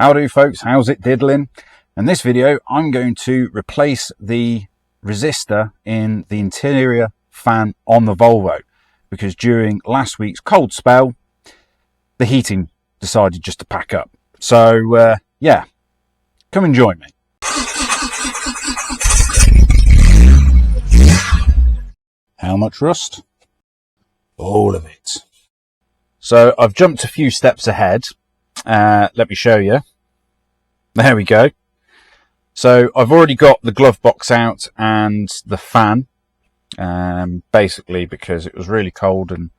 Howdy folks, how's it diddling? In this video I'm going to replace the resistor in the interior fan on the Volvo, because during last week's cold spell the heating decided just to pack up. So yeah, come and join me. How much rust? All of it. So I've jumped a few steps ahead. Let me show you. There we go. So I've already got the glove box out and the fan, basically because it was really cold and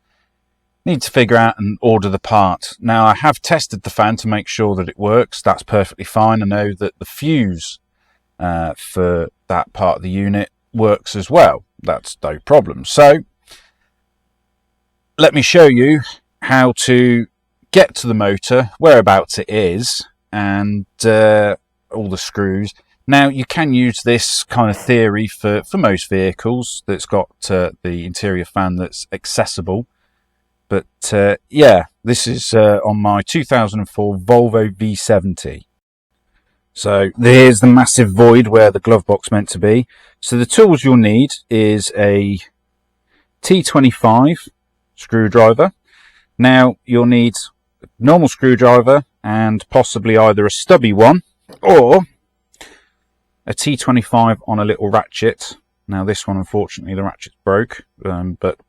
need to figure out and order the part. Now I have tested the fan to make sure that it works. That's perfectly fine. I know that the fuse for that part of the unit works as well. That's no problem. So let me show you how to get to the motor, whereabouts it is, and all the screws. Now you can use this kind of theory for most vehicles that's got the interior fan that's accessible, but yeah, this is on my 2004 Volvo v70. So here's the massive void where the glove box meant to be. So the tools you'll need is a T25 screwdriver. Now you'll need a normal screwdriver and possibly either a stubby one or a T25 on a little ratchet. Now this one, unfortunately, the ratchet's broke, but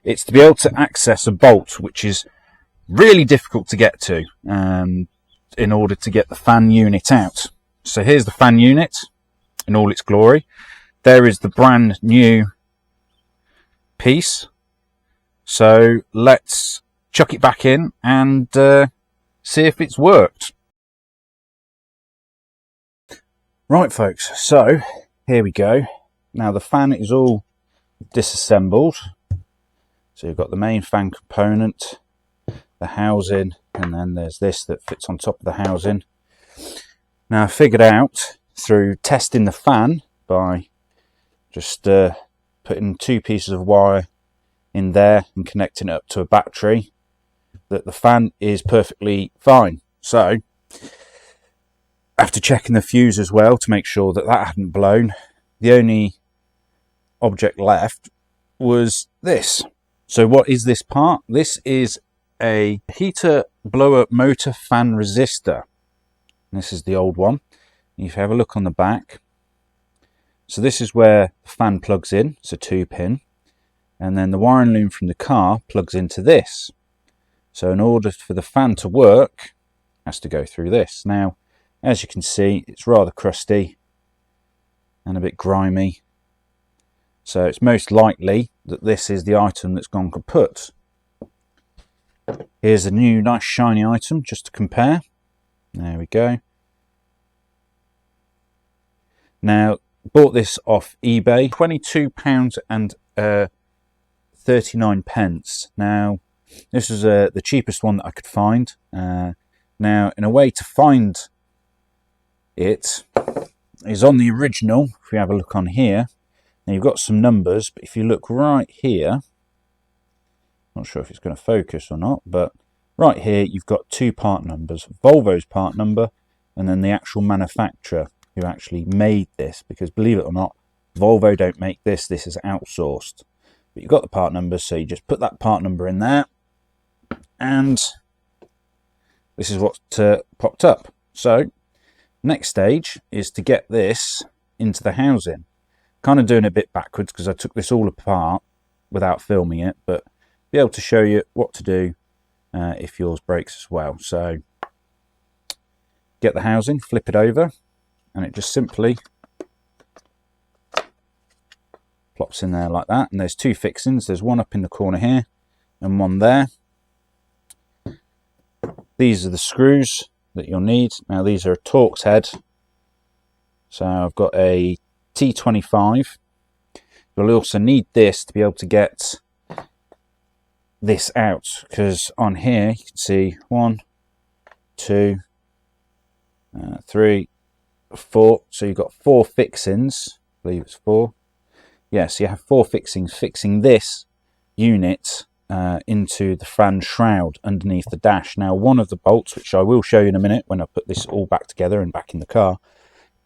it's to be able to access a bolt which is really difficult to get to in order to get the fan unit out. So here's the fan unit in all its glory. There is the brand new piece. So let's chuck it back in and see if it's worked. Right folks, so here we go. Now the fan is all disassembled. So you've got the main fan component, the housing, and then there's this that fits on top of the housing. Now I figured out through testing the fan by just putting two pieces of wire in there and connecting it up to a battery that the fan is perfectly fine. So after checking the fuse as well to make sure that that hadn't blown, the only object left was this. So what is this part? This is a heater blower motor fan resistor. This is the old one. If you have a look on the back, so this is where the fan plugs in. It's a 2-pin, and then the wiring loom from the car plugs into this. So in order for the fan to work, it has to go through this. Now as you can see, it's rather crusty and a bit grimy, so it's most likely that this is the item that's gone kaput. Here's a new nice shiny item just to compare. There we go. Now bought this off eBay, £22.39. Now this was the cheapest one that I could find. Now in a way to find it is on the original. If we have a look on here, now you've got some numbers, but if you look right here, not sure if it's going to focus or not, but right here you've got two part numbers, Volvo's part number and then the actual manufacturer who actually made this, because believe it or not, Volvo don't make this, this is outsourced. But you've got the part numbers, so you just put that part number in there and this is what popped up. So next stage is to get this into the housing. Kind of doing it a bit backwards because I took this all apart without filming it, but be able to show you what to do if yours breaks as well. So get the housing, flip it over, and it just simply plops in there like that. And there's two fixings. There's one up in the corner here and one there. These are the screws that you'll need. Now these are a Torx head. So I've got a T25. You'll also need this to be able to get this out, because on here you can see 1, 2, 3, 4. So you've got 4 fixings. I believe it's 4. Yes, you have 4 fixings fixing this unit into the fan shroud underneath the dash. Now, one of the bolts, which I will show you in a minute when I put this all back together and back in the car,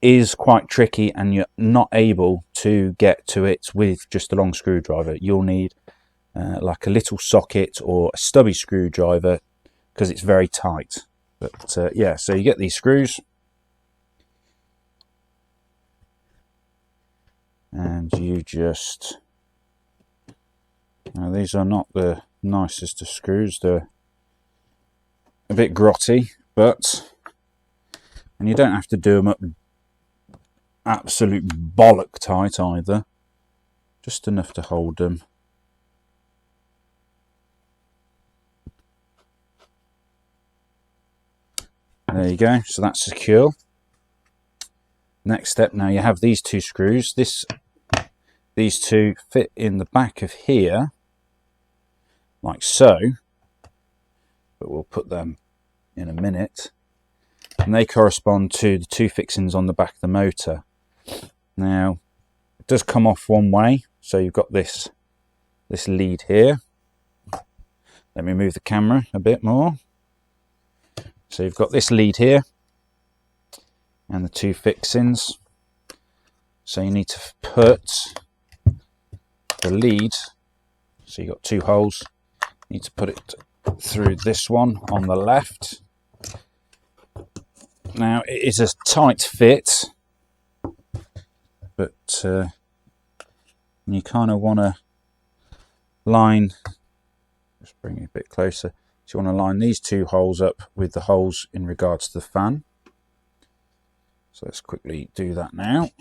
is quite tricky, and you're not able to get to it with just a long screwdriver. You'll need like a little socket or a stubby screwdriver because it's very tight. But yeah, so you get these screws, and you just, now these are not the nicest of screws, they're a bit grotty, but, and you don't have to do them up absolute bollock tight either, just enough to hold them. There you go, so that's secure. Next step, now you have these two screws. These two fit in the back of here, like so, but we'll put them in a minute. And they correspond to the two fixings on the back of the motor. Now, it does come off one way, so you've got this lead here. Let me move the camera a bit more. So you've got this lead here and the two fixings. So you need to put the lead, so you've got two holes, you need to put it through this one on the left. Now it is a tight fit, but you kind of want to line, just bring it a bit closer, so you want to line these two holes up with the holes in regards to the fan. So let's quickly do that now.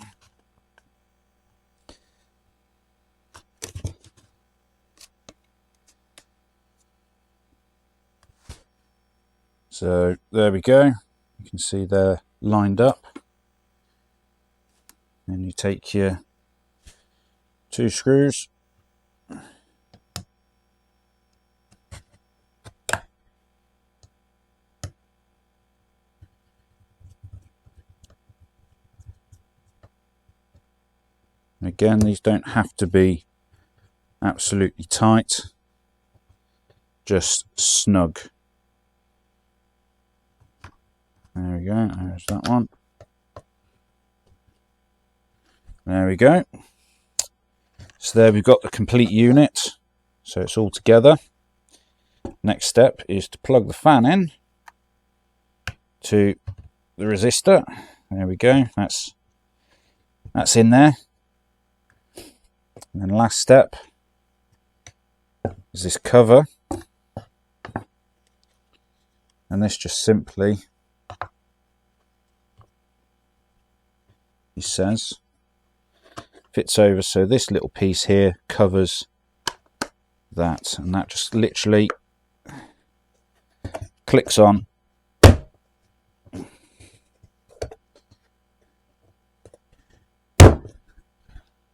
So there we go, you can see they're lined up, and you take your two screws, again, these don't have to be absolutely tight, just snug. There we go, there's that one. There we go. So there we've got the complete unit. So it's all together. Next step is to plug the fan in to the resistor. There we go, that's in there. And then last step is this cover. And this just simply, he says, fits over, so this little piece here covers that, and that just literally clicks on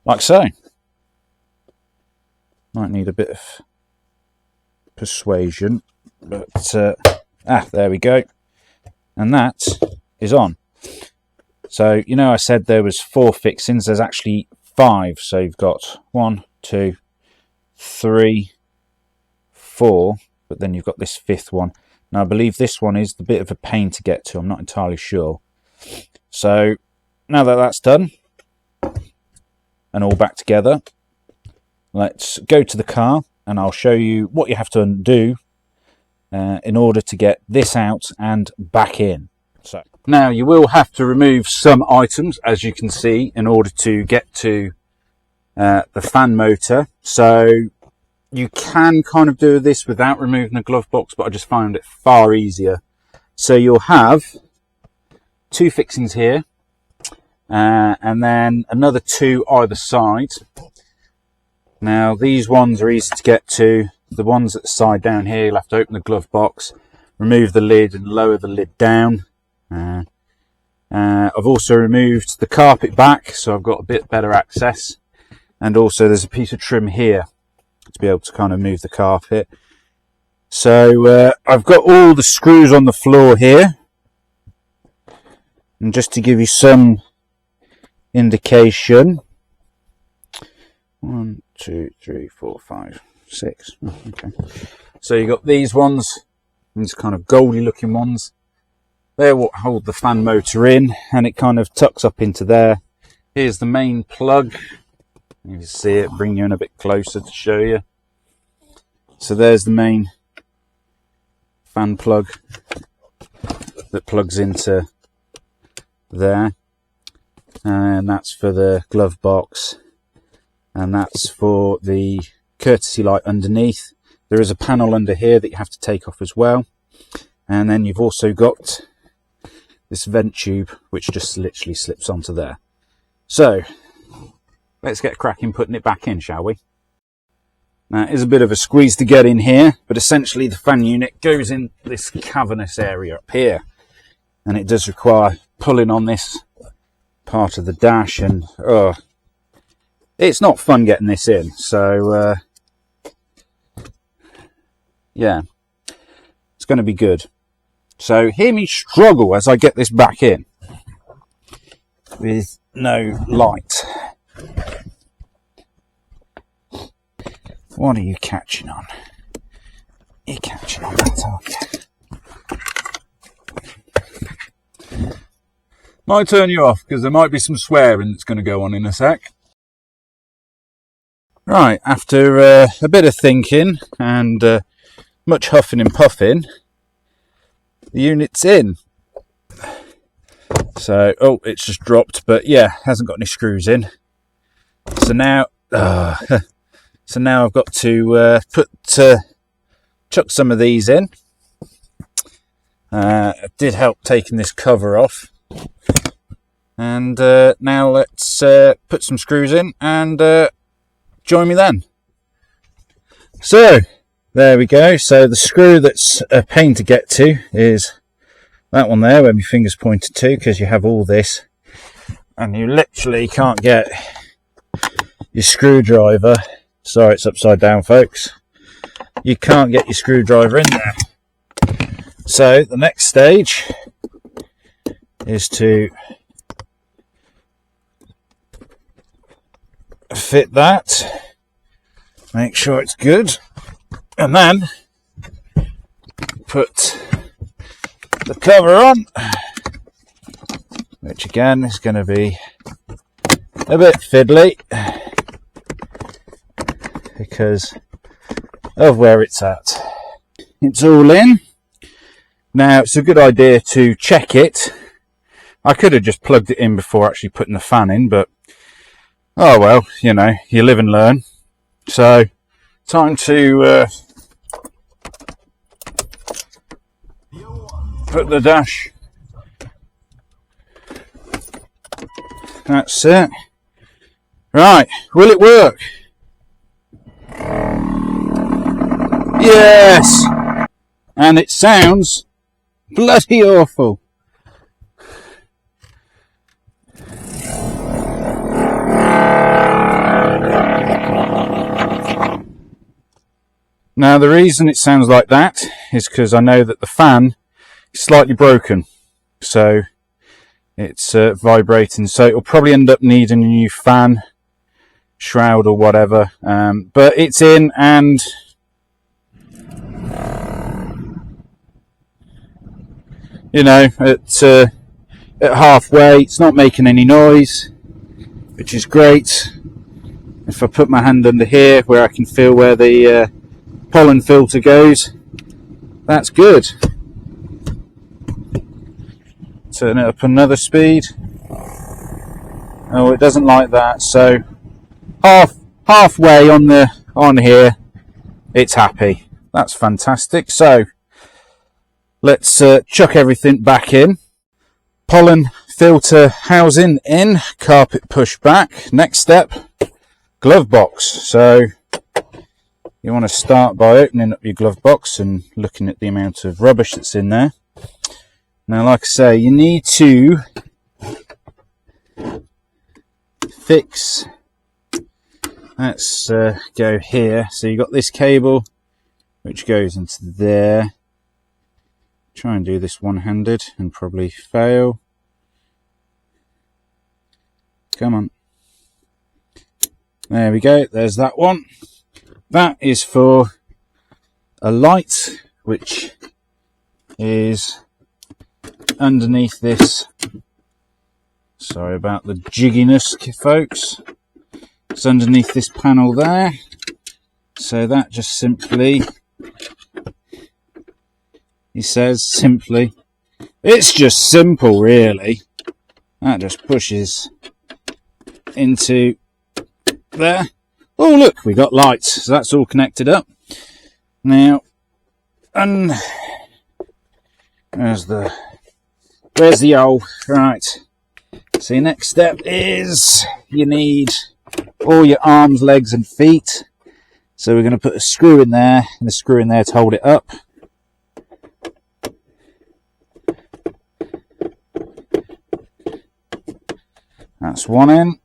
like so. Might need a bit of persuasion, but there we go, and that is on. So, you know, I said there was 4 fixings, there's actually 5. So you've got 1, 2, 3, 4, but then you've got this 5th one. Now I believe this one is the bit of a pain to get to, I'm not entirely sure. So now that that's done and all back together, let's go to the car and I'll show you what you have to undo in order to get this out and back in. So now you will have to remove some items, as you can see, in order to get to the fan motor. So you can kind of do this without removing the glove box, but I just found it far easier. So you'll have 2 fixings here, and then another 2 either side. Now these ones are easy to get to. The ones at the side down here, you'll have to open the glove box, remove the lid and lower the lid down. I've also removed the carpet back, so I've got a bit better access, and also there's a piece of trim here to be able to kind of move the carpet. So I've got all the screws on the floor here, and just to give you some indication, 1, 2, 3, 4, 5, 6. Oh, okay. So you got these ones, these kind of goldy looking ones. They're what hold the fan motor in, and it kind of tucks up into there. Here's the main plug. You can see it, bring you in a bit closer to show you. So there's the main fan plug that plugs into there, and that's for the glove box, and that's for the courtesy light underneath. There is a panel under here that you have to take off as well, and then you've also got this vent tube which just literally slips onto there. So let's get cracking putting it back in, shall we? Now it is a bit of a squeeze to get in here, but essentially the fan unit goes in this cavernous area up here, and it does require pulling on this part of the dash, and it's not fun getting this in. So yeah, it's going to be good. So hear me struggle as I get this back in with no light. What are you catching on? You're catching on that, aren't you? Might turn you off because there might be some swearing that's going to go on in a sec. Right, after a bit of thinking and much huffing and puffing, the unit's in. So, it's just dropped, but yeah, hasn't got any screws in. So now, I've got to chuck some of these in. It did help taking this cover off. And now let's put some screws in and join me then. So, there we go. So the screw that's a pain to get to is that one there where my finger's pointed to, because you have all this and you literally can't get your screwdriver. Sorry, it's upside down, folks. You can't get your screwdriver in there. So the next stage is to fit that, make sure it's good, and then put the cover on, which again is going to be a bit fiddly because of where it's at. It's all in. Now it's a good idea to check it. I could have just plugged it in before actually putting the fan in, but oh well, you know, you live and learn. So time to put the dash. That's it. Right, will it work? Yes! And it sounds bloody awful. Now the reason it sounds like that is because I know that the fan is slightly broken, so it's vibrating, so it'll probably end up needing a new fan shroud or whatever, but it's in, and you know, at halfway it's not making any noise, which is great. If I put my hand under here where I can feel where the pollen filter goes, that's good. Turn it up another speed. Oh, it doesn't like that, so halfway on here it's happy. That's fantastic. So let's chuck everything back in. Pollen filter housing in, carpet push back. Next step, glove box. So you want to start by opening up your glove box and looking at the amount of rubbish that's in there. Now, like I say, you need to fix. Let's go here. So you've got this cable which goes into there. Try and do this one-handed and probably fail. Come on. There we go. There's that one. that is for a light which is underneath this. Sorry about the jigginess, folks. It's underneath this panel there. So that just simply, he says simply, it's just simple really. That just pushes into there. Oh look, we got lights, so that's all connected up. Now, and where's the hole? Right. So your next step is you need all your arms, legs and feet. So we're going to put a screw in there and a screw in there to hold it up. That's one in.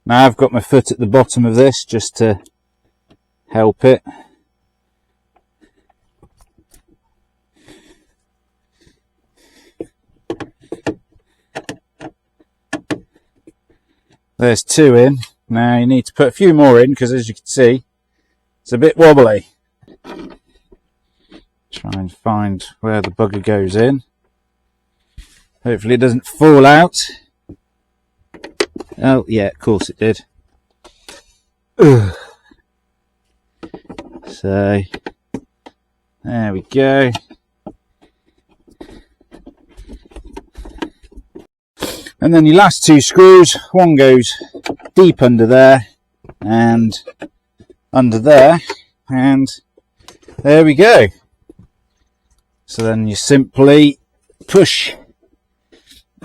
Now I've got my foot at the bottom of this just to help it. There's two in. Now you need to put a few more in because, as you can see, it's a bit wobbly. Try and find where the bugger goes in. Hopefully it doesn't fall out. Oh yeah, of course it did. Ugh. So there we go. And then your last two screws, one goes deep under there and under there, and there we go. So then you simply push.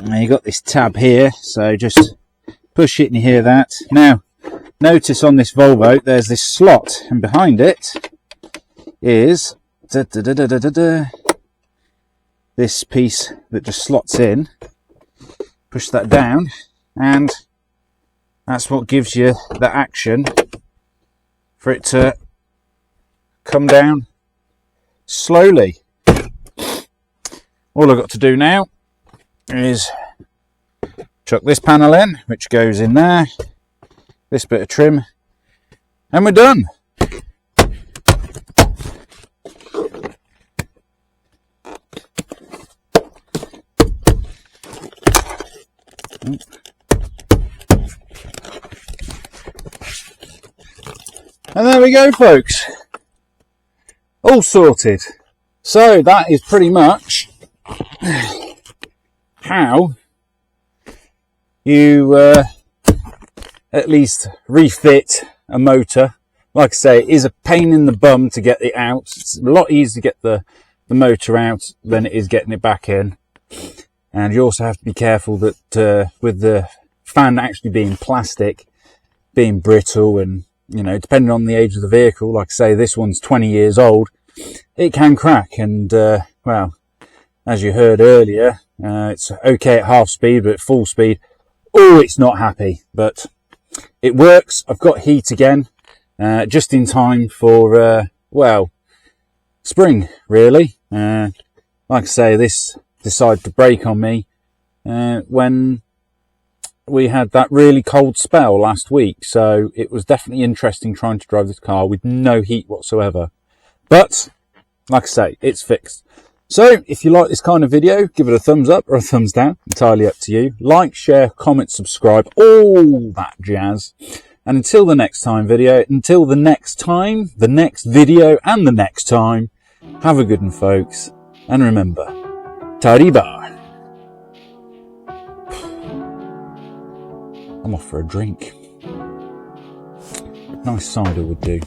Now you got this tab here, so just push it and you hear that. Now notice on this Volvo there's this slot, and behind it is this piece that just slots in. Push that down, and that's what gives you the action for it to come down slowly. All I've got to do now is chuck this panel in, which goes in there, this bit of trim, and we're done. And there we go, folks, all sorted. So that is pretty much how you at least refit a motor. Like I say, it is a pain in the bum to get it out. It's a lot easier to get the motor out than it is getting it back in. And you also have to be careful that with the fan actually being plastic, being brittle, and, you know, depending on the age of the vehicle, like I say, this one's 20 years old, it can crack. And, well, as you heard earlier, it's okay at half speed, but at full speed, oh, it's not happy. But it works. I've got heat again, just in time for, well, spring, really. Like I say, this decided to break on me when we had that really cold spell last week. So it was definitely interesting trying to drive this car with no heat whatsoever. But like I say, it's fixed. So if you like this kind of video, give it a thumbs up or a thumbs down, entirely up to you. Like, share, comment, subscribe, all that jazz. And until the next time video, until the next time, the next video and the next time, have a good one, folks. And remember, Tariba. I'm off for a drink. Nice cider would do.